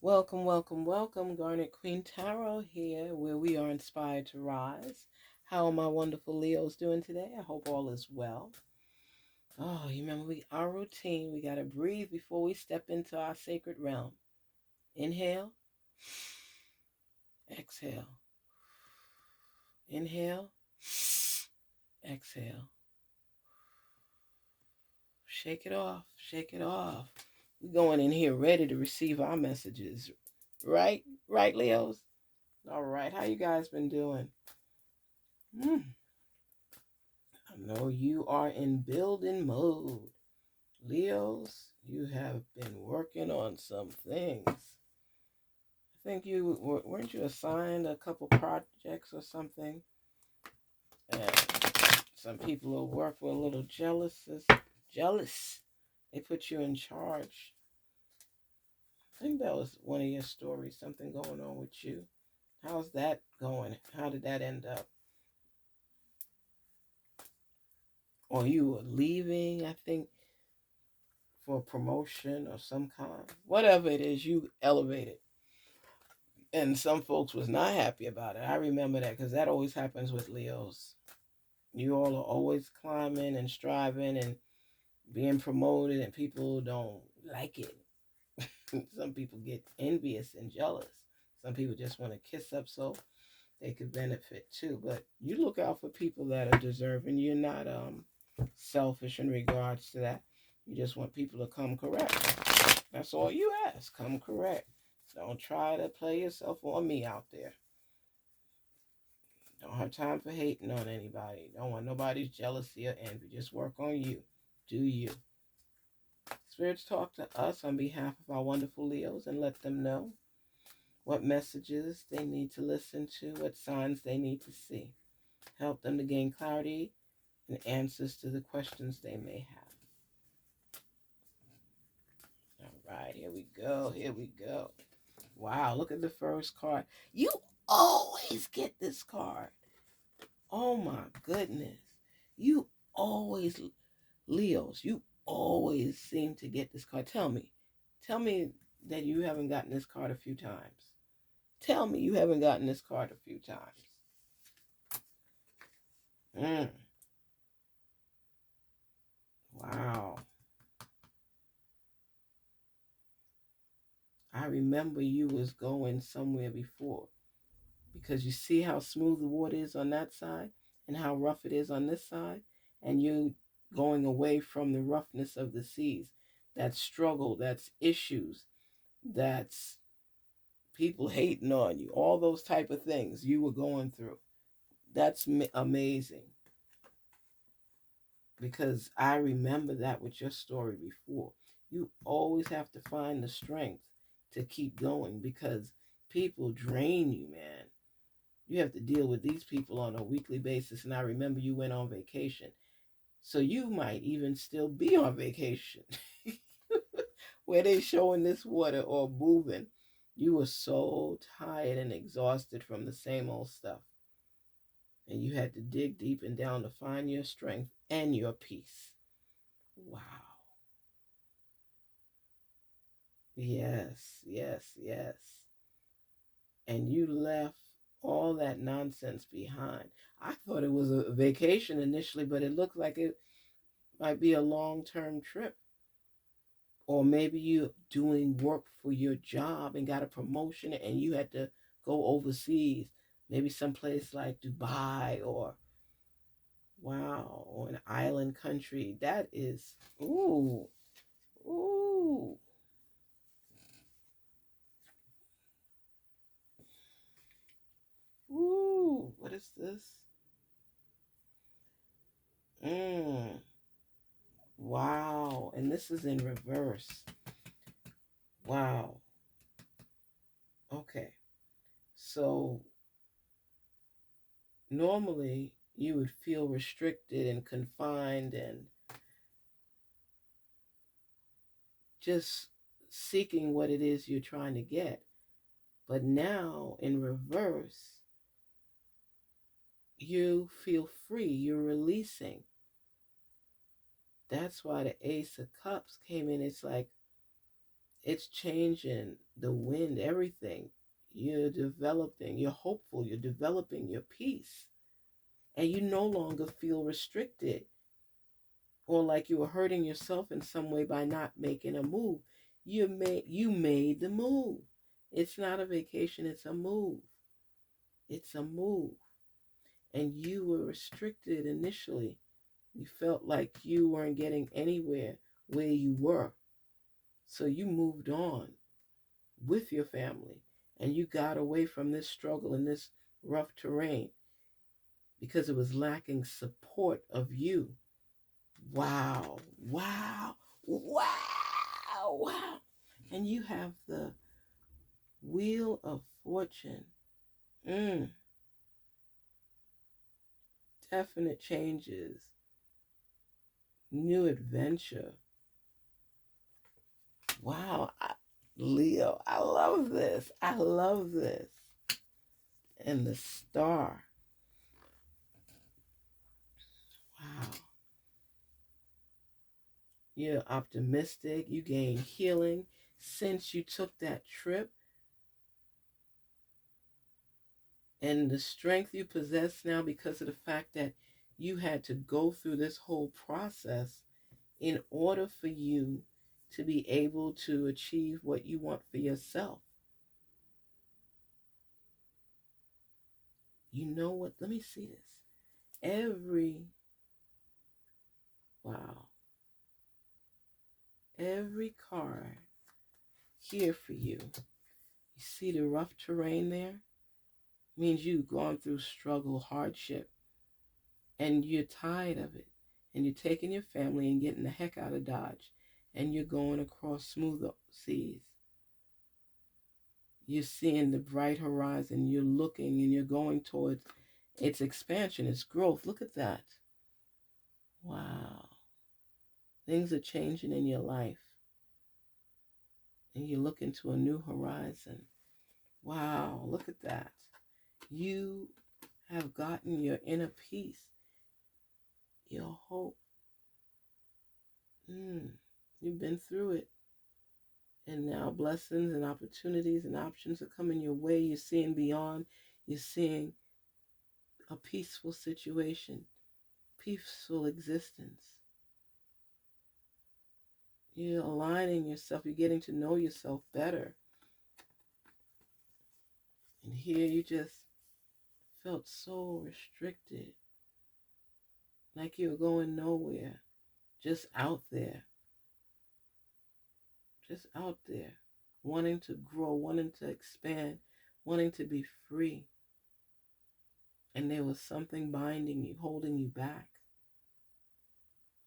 Welcome, welcome, welcome. Garnetqueentarot here, where we are inspired to rise. How are my wonderful Leos doing today? I hope all is well. Oh, you remember our routine. We got to breathe before we step into our sacred realm. Inhale, exhale. Inhale, exhale. Shake it off, shake it off. We're going in here ready to receive our messages. Right? Right, Leos? All right. How you guys been doing? I know you are in building mode. Leos, you have been working on some things. I think you weren't you assigned a couple projects or something? And some people at work were a little jealous. They put you in charge. I think that was one of your stories, something going on with you. How's that going? How did that end up? Or you were leaving, I think, for a promotion or some kind. Whatever it is, you elevated. And some folks was not happy about it. I remember that because that always happens with Leos. You all are always climbing and striving and being promoted, and people don't like it. Some people get envious and jealous. Some people just want to kiss up so they could benefit too. But you look out for people that are deserving. You're not selfish in regards to that. You just want people to come correct. That's all you ask. Come correct. Don't try to play yourself on me out there. Don't have time for hating on anybody. Don't want nobody's jealousy or envy. Just work on you. Do you. Spirits talk to us on behalf of our wonderful Leos and let them know what messages they need to listen to, what signs they need to see. Help them to gain clarity and answers to the questions they may have. All right, here we go. Here we go. Wow, look at the first card. You always get this card. Oh my goodness. You always, Leos, you always seem to get this card. Tell me. Tell me that you haven't gotten this card a few times. Tell me you haven't gotten this card a few times. Wow. I remember you was going somewhere before because you see how smooth the water is on that side and how rough it is on this side, and you going away from the roughness of the seas. That's struggle, that's issues, that's people hating on you, all those type of things you were going through. That's amazing, because I remember that with your story before. You always have to find the strength to keep going because people drain you, man. You have to deal with these people on a weekly basis. And I remember you went on vacation. So you might even still be on vacation where they showing this water or moving. You were so tired and exhausted from the same old stuff. And you had to dig deep and down to find your strength and your peace. Wow. Yes, yes, yes. And you left all that nonsense behind. I thought it was a vacation initially, but it looked like it might be a long-term trip. Or maybe you doing work for your job and got a promotion and you had to go overseas. Maybe someplace like Dubai or wow, or an island country. That is ooh, ooh. Ooh, what is this? Mm, wow, and this is in reverse. Wow. Okay. So normally you would feel restricted and confined and just seeking what it is you're trying to get. But now in reverse, you feel free, you're releasing. That's why the Ace of Cups came in. It's like It's changing the wind, everything. You're developing, you're hopeful, you're developing your peace. And you no longer feel restricted or like you were hurting yourself in some way by not making a move. You made the move. It's not a vacation, it's a move. It's a move. And you were restricted initially. You felt like you weren't getting anywhere where you were. So you moved on with your family and you got away from this struggle and this rough terrain because it was lacking support of you. Wow, wow, wow, wow. And you have the Wheel of Fortune. Definite changes, new adventure. Wow, Leo, I love this. I love this. And the Star. Wow. You're optimistic. You gain healing since you took that trip. And the strength you possess now because of the fact that you had to go through this whole process in order for you to be able to achieve what you want for yourself. You know what? Let me see this. Wow. Every card here for you. You see the rough terrain there? Means you've gone through struggle, hardship, and you're tired of it. And you're taking your family and getting the heck out of Dodge. And you're going across smoother seas. You're seeing the bright horizon. You're looking and you're going towards its expansion, its growth. Look at that. Wow. Things are changing in your life. And you look into a new horizon. Wow, look at that. You have gotten your inner peace, your hope. You've been through it. And now blessings and opportunities and options are coming your way. You're seeing beyond. You're seeing a peaceful situation, peaceful existence. You're aligning yourself. You're getting to know yourself better. And here you just felt so restricted, like you were going nowhere, just out there, wanting to grow, wanting to expand, wanting to be free. And there was something binding you, holding you back.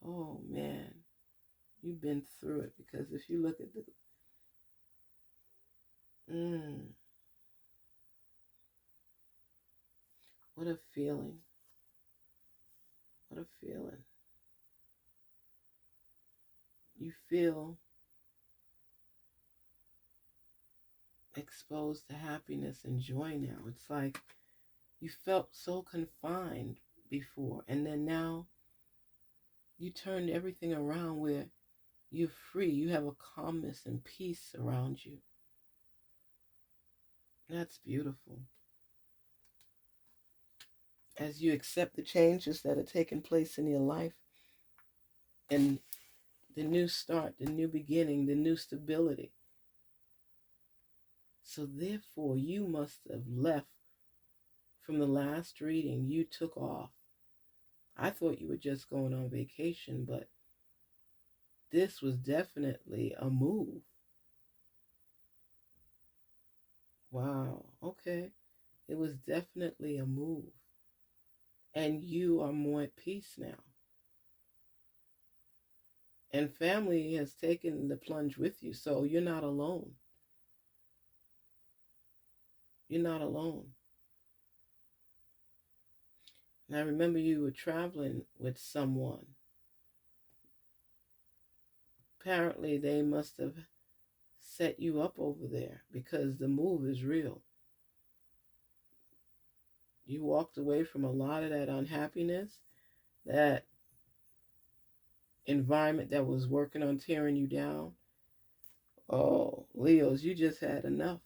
Oh man, you've been through it, because if you look at what a feeling. What a feeling. You feel exposed to happiness and joy now. It's like you felt so confined before, and then now you turned everything around where you're free. You have a calmness and peace around you. That's beautiful. As you accept the changes that are taking place in your life and the new start, the new beginning, the new stability. So therefore, you must have left from the last reading. You took off. I thought you were just going on vacation, but this was definitely a move. Wow, okay. It was definitely a move. And you are more at peace now. And family has taken the plunge with you, so you're not alone. You're not alone. And I remember you were traveling with someone. Apparently, they must have set you up over there because the move is real. You walked away from a lot of that unhappiness, that environment that was working on tearing you down. Oh, Leos, you just had enough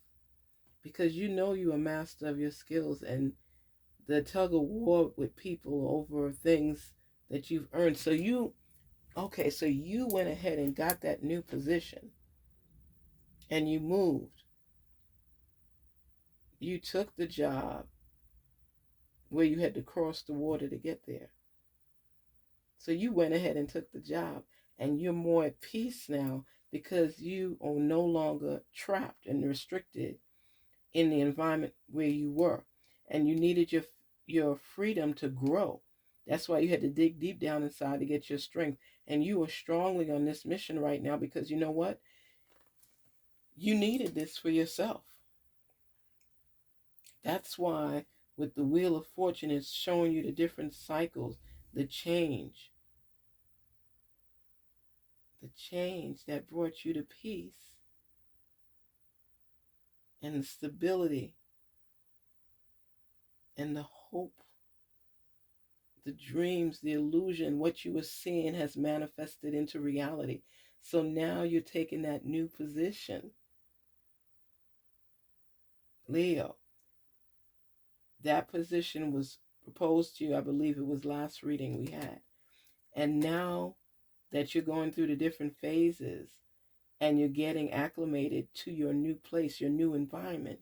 because you know you're a master of your skills, and the tug of war with people over things that you've earned. So you went ahead and got that new position and you moved. You took the job where you had to cross the water to get there. So you went ahead and took the job, and you're more at peace now because you are no longer trapped and restricted in the environment where you were, and you needed your freedom to grow. That's why you had to dig deep down inside to get your strength, and you are strongly on this mission right now because you know what? You needed this for yourself. That's why with the Wheel of Fortune, it's showing you the different cycles, the change that brought you to peace and the stability and the hope, the dreams, the illusion, what you were seeing has manifested into reality. So now you're taking that new position. Leo, that position was proposed to you, I believe it was last reading we had. And now that you're going through the different phases and you're getting acclimated to your new place, your new environment,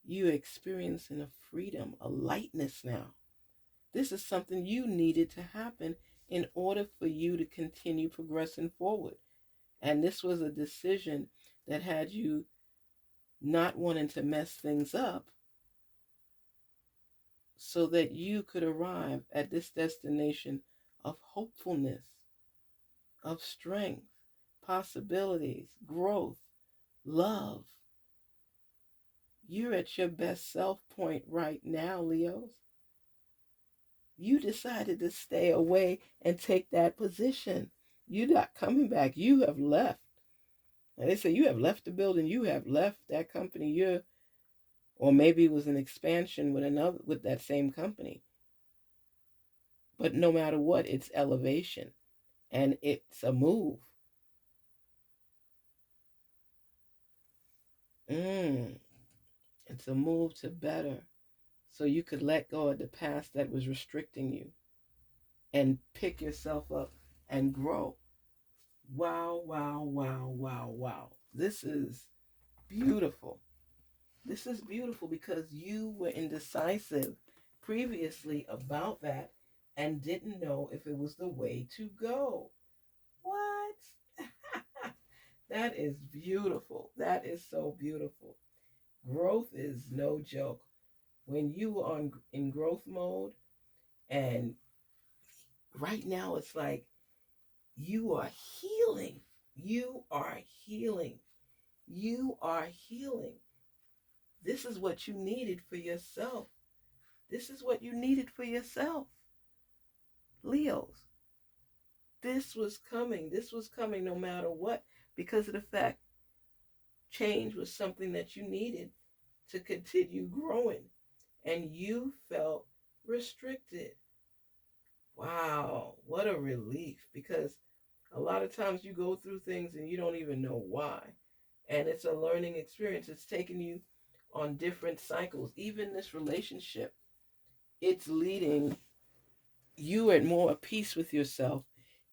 you're experiencing a freedom, a lightness now. This is something you needed to happen in order for you to continue progressing forward. And this was a decision that had you not wanting to mess things up so that you could arrive at this destination of hopefulness, of strength, possibilities, growth, love. You're at your best self point right now, Leos. You decided to stay away and take that position. You're not coming back. You have left. And they say you have left the building. You have left that company. Or maybe it was an expansion with that same company. But no matter what, it's elevation and it's a move. Mm, it's a move to better. So you could let go of the past that was restricting you and pick yourself up and grow. Wow, wow, wow, wow, wow. This is beautiful. This is beautiful because you were indecisive previously about that and didn't know if it was the way to go. What? That is beautiful. That is so beautiful. Growth is no joke. When you are in growth mode, and right now it's like you are healing. You are healing. You are healing. This is what you needed for yourself. This is what you needed for yourself. Leos, this was coming. This was coming no matter what because of the fact change was something that you needed to continue growing. And you felt restricted. Wow, what a relief because a lot of times you go through things and you don't even know why. And it's a learning experience. It's taking you on different cycles. Even this relationship, it's leading you at more peace with yourself.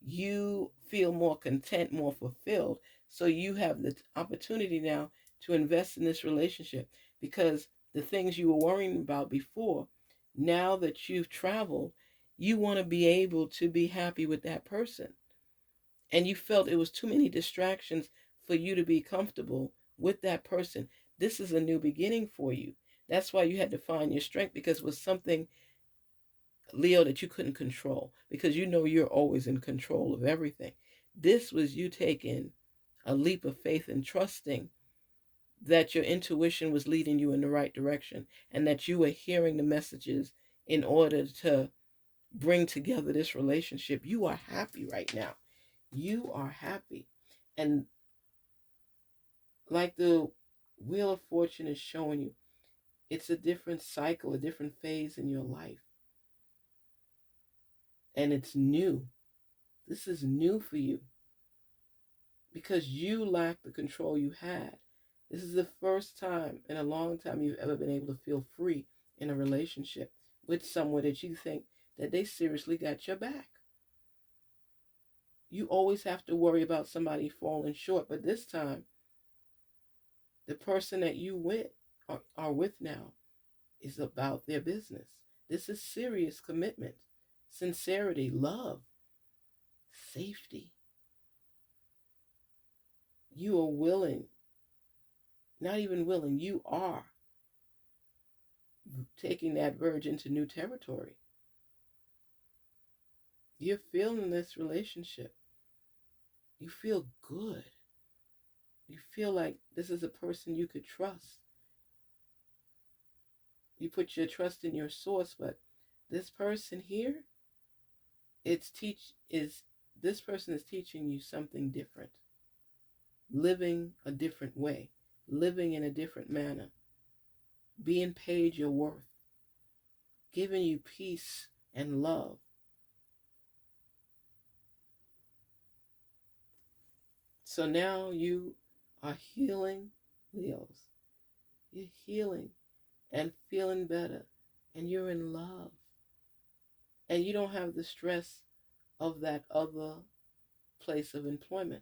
You feel more content, more fulfilled. So you have the opportunity now to invest in this relationship because the things you were worrying about before, now that you've traveled, you want to be able to be happy with that person. And you felt it was too many distractions for you to be comfortable with that person. This is a new beginning for you. That's why you had to find your strength because it was something, Leo, that you couldn't control because you know you're always in control of everything. This was you taking a leap of faith and trusting that your intuition was leading you in the right direction and that you were hearing the messages in order to bring together this relationship. You are happy right now. You are happy. And like the Wheel of Fortune is showing you, it's a different cycle, a different phase in your life. And it's new. This is new for you. because you lacked the control you had. This is the first time in a long time you've ever been able to feel free in a relationship with someone that you think that they seriously got your back. You always have to worry about somebody falling short, but this time, the person that you are with now is about their business. This is serious commitment, sincerity, love, safety. You are willing, not even willing, you are taking that verge into new territory. You're feeling this relationship. You feel good. You feel like this is a person you could trust. You put your trust in your source, but this person here, this person is teaching you something different. Living a different way, living in a different manner, being paid your worth, giving you peace and love. So now you are healing, Leos. You're healing and feeling better, and you're in love. And you don't have the stress of that other place of employment.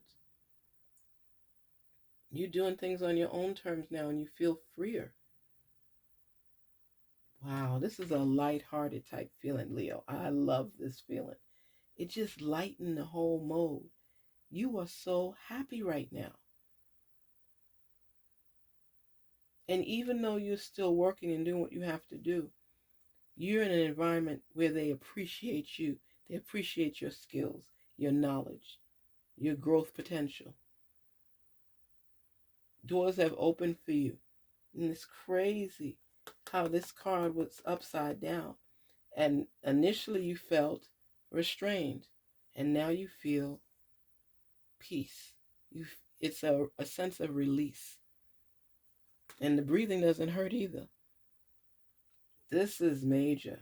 You're doing things on your own terms now, and you feel freer. Wow, this is a light-hearted type feeling, Leo. I love this feeling. It just lightened the whole mode. You are so happy right now. And even though you're still working and doing what you have to do, you're in an environment where they appreciate you. They appreciate your skills, your knowledge, your growth potential. Doors have opened for you. And it's crazy how this card was upside down. And initially you felt restrained. And now you feel peace. It's a sense of release. And the breathing doesn't hurt either. This is major.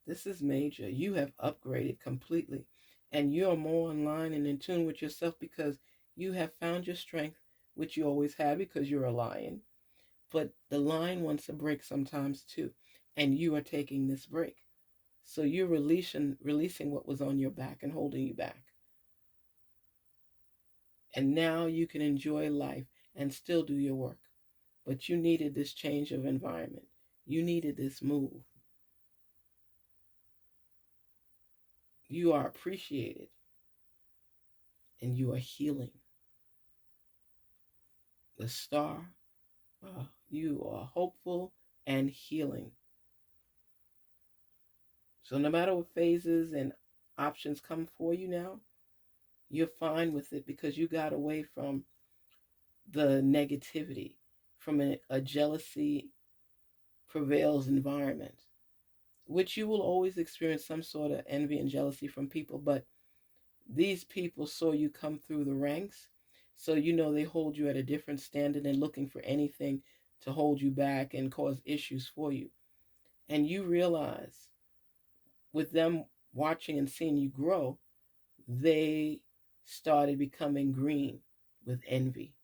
This is major. You have upgraded completely. And you are more in line and in tune with yourself because you have found your strength, which you always had because you're a lion. But the lion wants a break sometimes too. And you are taking this break. So you're releasing what was on your back and holding you back. And now you can enjoy life and still do your work. But you needed this change of environment. You needed this move. You are appreciated. And you are healing. The star, you are hopeful and healing. So no matter what phases and options come for you now, you're fine with it because you got away from the negativity, from a jealousy prevails environment, which you will always experience some sort of envy and jealousy from people, but these people saw you come through the ranks, so you know they hold you at a different standard and looking for anything to hold you back and cause issues for you. And you realize with them watching and seeing you grow, they started becoming green with envy.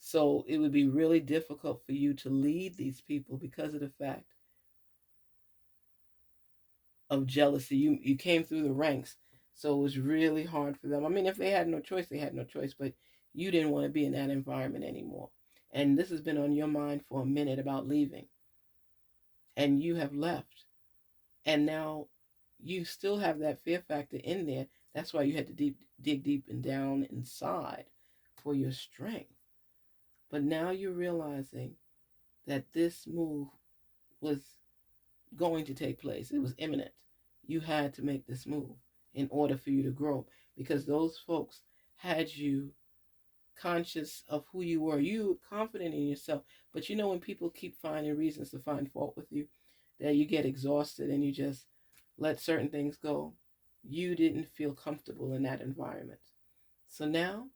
So it would be really difficult for you to lead these people because of the fact of jealousy. You came through the ranks, so it was really hard for them. I mean, if they had no choice, they had no choice, but you didn't want to be in that environment anymore. And this has been on your mind for a minute about leaving. And you have left. And now you still have that fear factor in there. That's why you had to dig deep and down inside for your strength. But now you're realizing that this move was going to take place. It was imminent. You had to make this move in order for you to grow because those folks had you conscious of who you were. You were confident in yourself. But you know when people keep finding reasons to find fault with you, that you get exhausted and you just let certain things go. You didn't feel comfortable in that environment. So now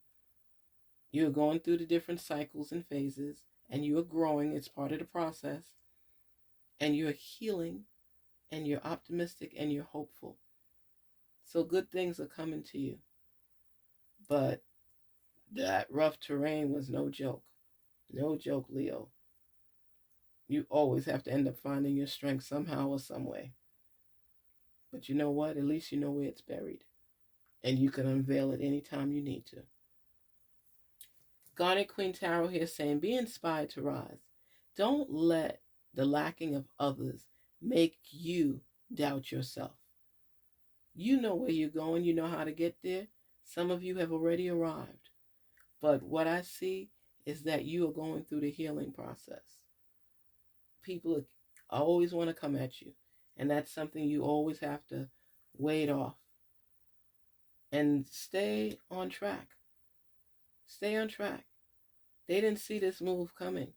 you're going through the different cycles and phases and you are growing. It's part of the process. And you're healing and you're optimistic and you're hopeful. So good things are coming to you. But that rough terrain was no joke. No joke, Leo. You always have to end up finding your strength somehow or some way. But you know what? At least you know where it's buried. And you can unveil it anytime you need to. Garnet Queen Tarot here saying, be inspired to rise. Don't let the lacking of others make you doubt yourself. You know where you're going. You know how to get there. Some of you have already arrived. But what I see is that you are going through the healing process. People always want to come at you. And that's something you always have to wade off. And stay on track. Stay on track. They didn't see this move coming.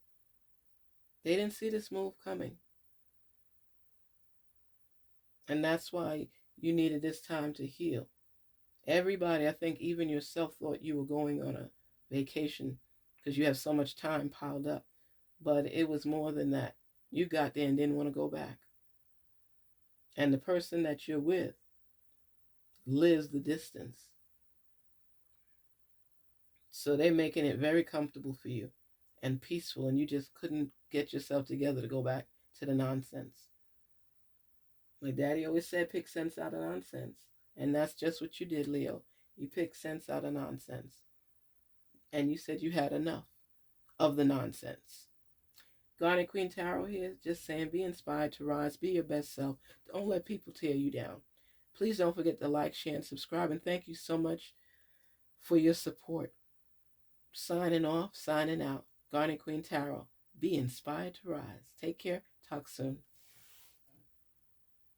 They didn't see this move coming. And that's why you needed this time to heal. Everybody, I think even yourself, thought you were going on a vacation because you have so much time piled up. But it was more than that. You got there and didn't want to go back. And the person that you're with lives the distance. So they're making it very comfortable for you and peaceful, and you just couldn't get yourself together to go back to the nonsense. My daddy always said, pick sense out of nonsense. And that's just what you did, Leo. You picked sense out of nonsense. And you said you had enough of the nonsense. Garnet Queen Tarot here, just saying, be inspired to rise, be your best self. Don't let people tear you down. Please don't forget to like, share, and subscribe. And thank you so much for your support. Signing off, signing out. Garnet Queen Tarot, be inspired to rise. Take care. Talk soon.